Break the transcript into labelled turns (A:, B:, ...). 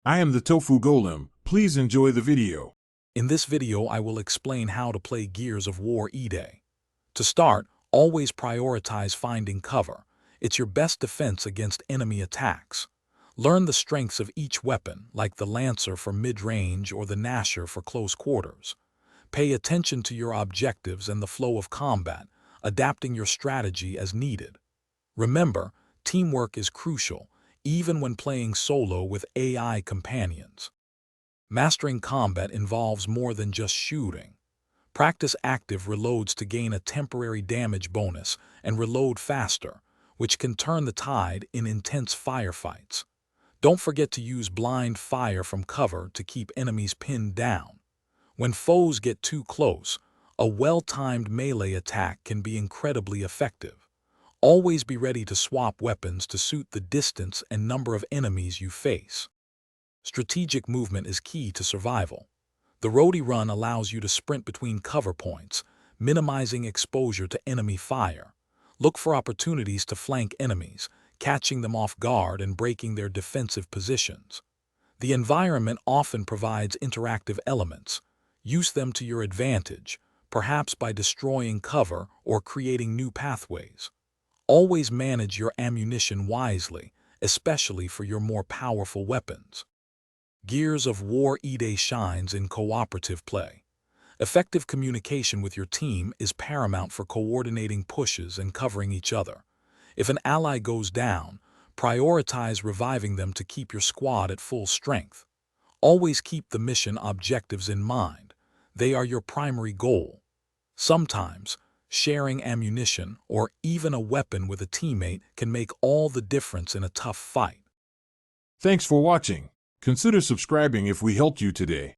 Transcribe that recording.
A: I am the Tofu Golem. Please enjoy the video.
B: In this video, I will explain how to play Gears of War E-Day. To start, always prioritize finding cover. It's your best defense against enemy attacks. Learn the strengths of each weapon, like the Lancer for mid-range or the Gnasher for close quarters. Pay attention to your objectives and the flow of combat, adapting your strategy as needed. Remember, teamwork is crucial, even when playing solo with AI companions. Mastering combat involves more than just shooting. Practice active reloads to gain a temporary damage bonus and reload faster, which can turn the tide in intense firefights. Don't forget to use blind fire from cover to keep enemies pinned down. When foes get too close, a well-timed melee attack can be incredibly effective. Always be ready to swap weapons to suit the distance and number of enemies you face. Strategic movement is key to survival. The roadie run allows you to sprint between cover points, minimizing exposure to enemy fire. Look for opportunities to flank enemies, catching them off guard and breaking their defensive positions. The environment often provides interactive elements. Use them to your advantage, perhaps by destroying cover or creating new pathways. Always manage your ammunition wisely, especially for your more powerful weapons. Gears of War E-Day shines in cooperative play. Effective communication with your team is paramount for coordinating pushes and covering each other. If an ally goes down, prioritize reviving them to keep your squad at full strength. Always keep the mission objectives in mind. They are your primary goal. Sometimes, sharing ammunition or even a weapon with a teammate can make all the difference in a tough fight.
A: Thanks for watching. Consider subscribing if we helped you today.